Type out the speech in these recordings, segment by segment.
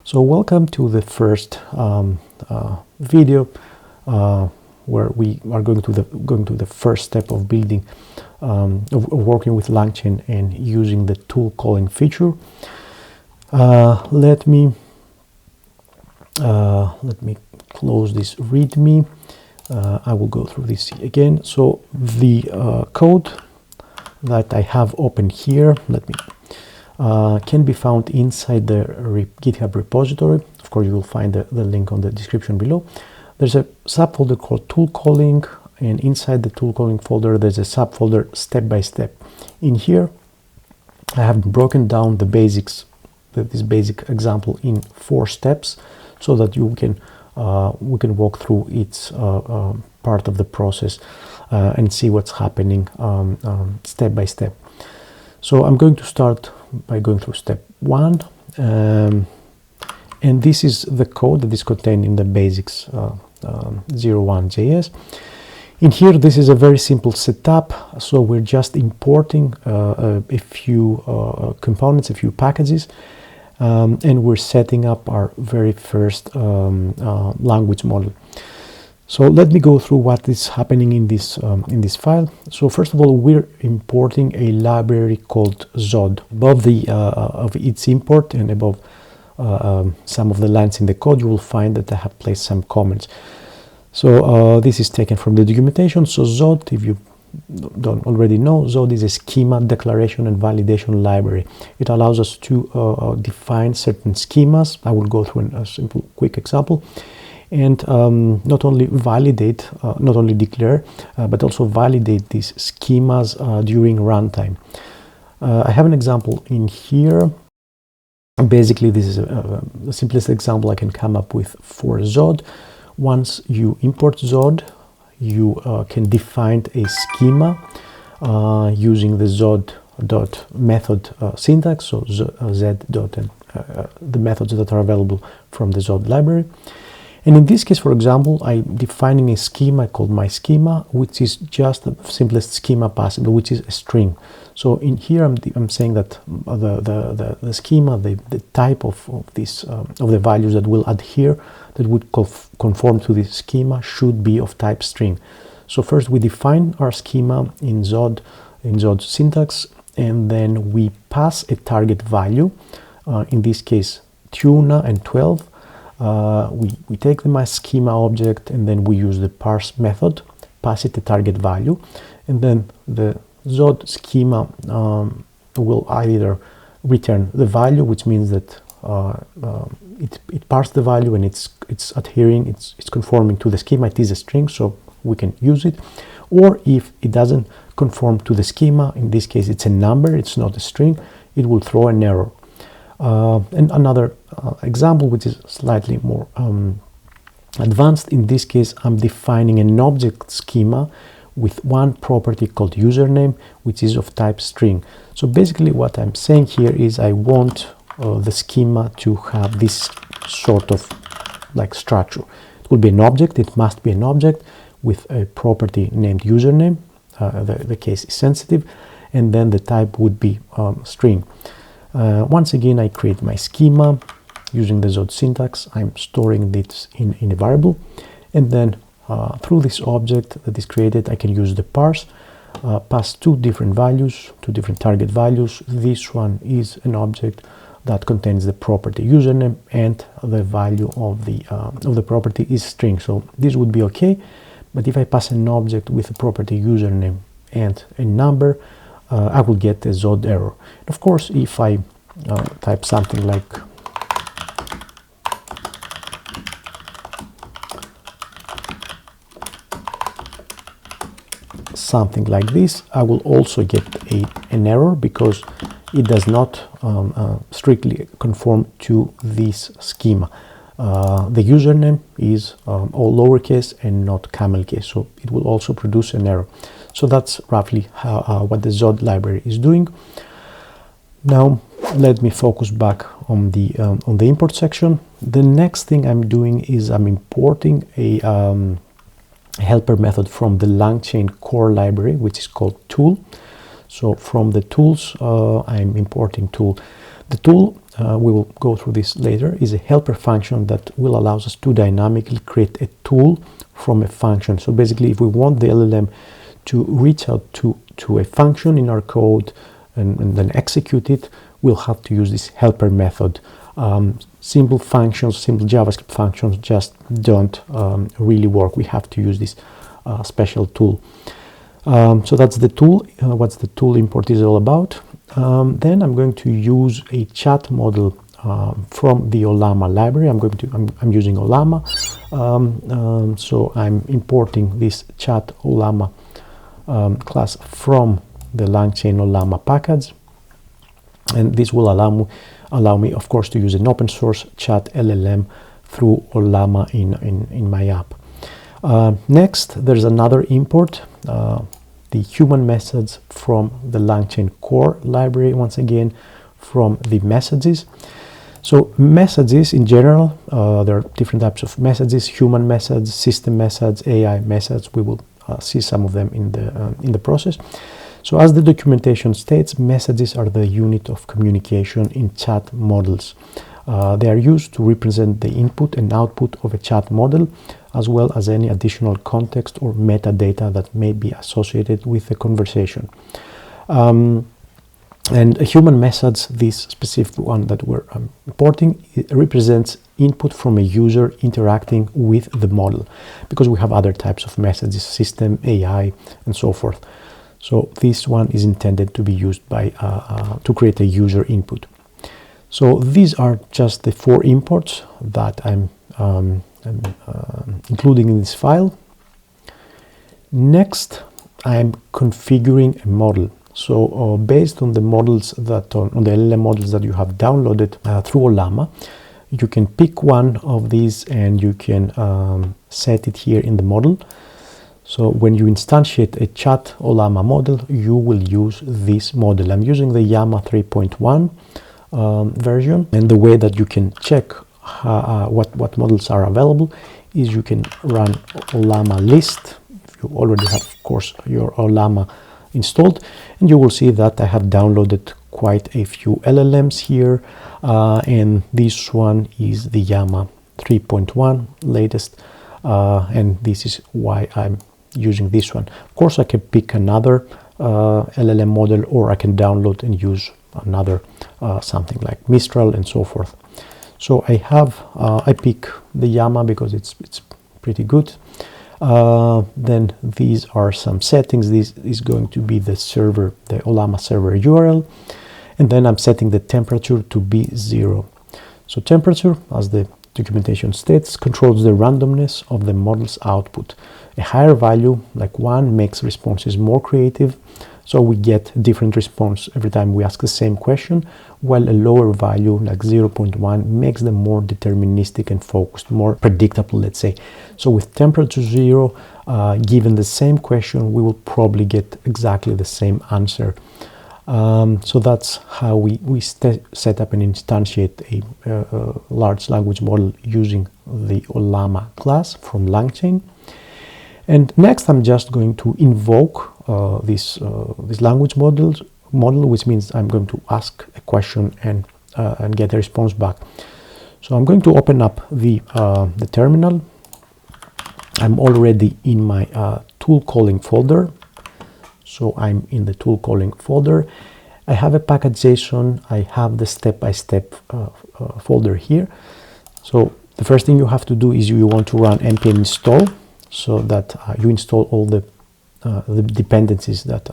So welcome to the first video where we are going to the first step of building of working with LangChain and using the tool calling feature. Let me close this README. I will go through this again. So the code that I have open here, can be found inside the GitHub repository. Of course, you will find the link on the description below. There's a subfolder called tool calling, and inside the tool calling folder, there's a subfolder step by step. In here, I have broken down the basics, this basic example in 4 steps, so that you can we can walk through each part of the process and see what's happening step by step. So I'm going to start by going through step 1, and this is the code that is contained in the basics 01.js. In here, this is a very simple setup, so we're just importing a few components, a few packages, and we're setting up our very first language model. So let me go through what is happening in this file. So first of all, we're importing a library called Zod. Above the of its import and above some of the lines in the code, you will find that I have placed some comments. So this is taken from the documentation. So Zod, if you don't already know, Zod is a schema declaration and validation library. It allows us to define certain schemas. I will go through a simple, quick example. And not only validate, not only declare, but also validate these schemas during runtime. I have an example in here. Basically, this is the simplest example I can come up with for Zod. Once you import Zod, you can define a schema using the Zod.method syntax, so z dot and the methods that are available from the Zod library. And in this case, for example, I'm defining a schema called my_schema, which is just the simplest schema possible, which is a string. So in here, I'm saying that the schema, the type of the values that will adhere, that would conform to this schema, should be of type string. So first, we define our schema in Zod syntax, and then we pass a target value. In this case, tuna and 12. We take the my_schema object, and then we use the parse method, pass it the target value, and then the Zod schema will either return the value, which means that it parsed the value and it's adhering, it's conforming to the schema. It is a string, so we can use it. Or if it doesn't conform to the schema, in this case it's a number, it's not a string, it will throw an error. And another example, which is slightly more advanced. In this case, I'm defining an object schema with one property called username, which is of type string. So basically what I'm saying here is I want the schema to have this sort of like structure. It will be an object, it must be an object with a property named username, the case is sensitive, and then the type would be string. Once again, I create my schema using the Zod syntax. I'm storing this in a variable, and then through this object that is created, I can use the parse, pass 2 different values, 2 different target values. This one is an object that contains the property username, and the value of the property is string. So this would be okay. But if I pass an object with a property username and a number, I will get a Zod error. Of course, if I type something like this, I will also get an error, because it does not strictly conform to this schema. The username is all lowercase and not camel case, so it will also produce an error. So that's roughly what the Zod library is doing. Now let me focus back on the import section. The next thing I'm doing is I'm importing a helper method from the LangChain core library, which is called tool. So from the tools, I'm importing tool. The tool we will go through this later, is a helper function that will allow us to dynamically create a tool from a function. So basically, if we want the LLM to reach out to a function in our code and then execute it, we'll have to use this helper method. Simple functions, simple JavaScript functions just don't really work. We have to use this special tool. So that's the tool, what the tool import is all about. Then I'm going to use a chat model from the Ollama library. I'm using Ollama, so I'm importing this chat Ollama class from the LangChain Ollama package, and this will allow me, of course, to use an open source chat LLM through Ollama in my app. Next, there's another import, the human message from the LangChain core library, once again from the messages. So messages in general, there are different types of messages: human message, system message, AI message. We will see some of them in the process. So as the documentation states, messages are the unit of communication in chat models. They are used to represent the input and output of a chat model, as well as any additional context or metadata that may be associated with the conversation. And a human message, this specific one that we're importing, it represents input from a user interacting with the model, because we have other types of messages: system, AI, and so forth. So this one is intended to be used by to create a user input. So these are just the 4 imports that I'm including in this file. Next, I'm configuring a model. So based on the models that on the LLM models that you have downloaded through Ollama, you can pick one of these and you can set it here in the model. So when you instantiate a chat Ollama model, you will use this model. I'm using the Llama 3.1 version, and the way that you can check what models are available is you can run Ollama list. If you already have, of course, your Ollama installed, and you will see that I have downloaded quite a few LLMs here, and this one is the Llama 3.1 latest, and this is why I'm using this one. Of course, I can pick another LLM model, or I can download and use another something like Mistral and so forth. So I pick the Llama because it's pretty good. Then these are some settings. This is going to be the server, the Ollama server URL, and then I'm setting the temperature to be 0. So temperature, as the documentation states, controls the randomness of the model's output. A higher value, like 1, makes responses more creative, so we get a different response every time we ask the same question, while a lower value, like 0.1, makes them more deterministic and focused, more predictable, let's say. So with temperature 0, given the same question, we will probably get exactly the same answer. So that's how we set up and instantiate a large language model using the Ollama class from LangChain. And next, I'm just going to invoke this language model, which means I'm going to ask a question and get a response back. So I'm going to open up the terminal. I'm already in my tool calling folder. So I'm in the tool calling folder. I have a package.json. I have the step-by-step folder here. So the first thing you have to do is you want to run npm install, so that you install all the dependencies that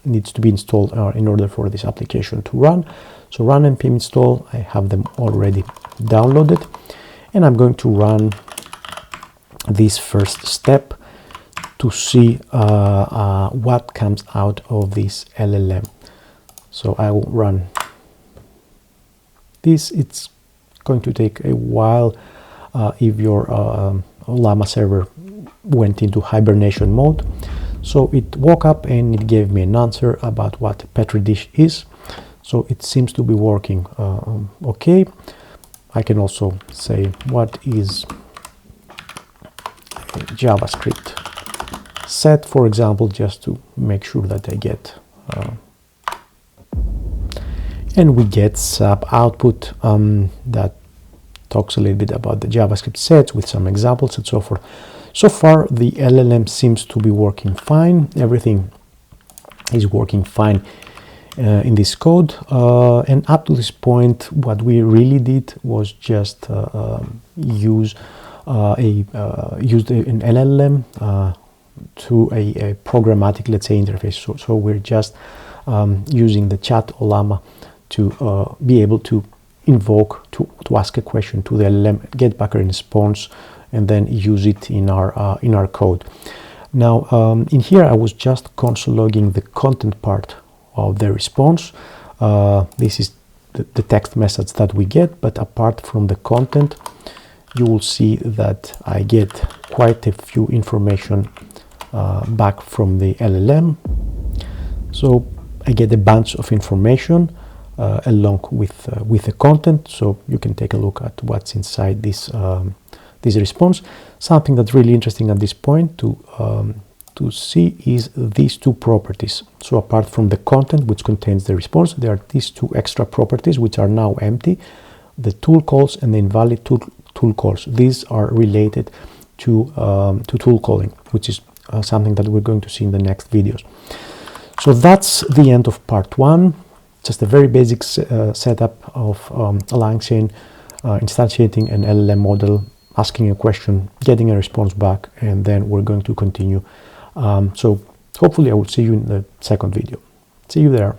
needs to be installed in order for this application to run. So run npm install. I have them already downloaded, and I'm going to run this first step to see what comes out of this LLM. So I will run this. It's going to take a while if your Ollama server went into hibernation mode. So it woke up and it gave me an answer about what a Petri dish is. So it seems to be working okay. I can also say what is a JavaScript set, for example, just to make sure that I get and we get sub output that talks a little bit about the JavaScript sets with some examples and so forth. So far, the LLM seems to be working fine. Everything is working fine in this code. And up to this point, what we really did was just use an LLM to a programmatic, let's say, interface. So we're just using the chat Olama to be able to invoke, to ask a question to the LLM, get back a response, and then use it in our code. Now, in here, I was just console logging the content part of the response. This is the text message that we get, but apart from the content, you will see that I get quite a few information back from the LLM. So I get a bunch of information along with the content, so you can take a look at what's inside this response. Something that's really interesting at this point to see is these two properties. So apart from the content, which contains the response, there are these two extra properties which are now empty: the tool calls and the invalid tool calls. These are related to tool calling, which is something that we're going to see in the next videos. So that's the end of part one. Just a very basic setup of LangChain, instantiating an LLM model, asking a question, getting a response back, and then we're going to continue. So hopefully I will see you in the second video. See you there.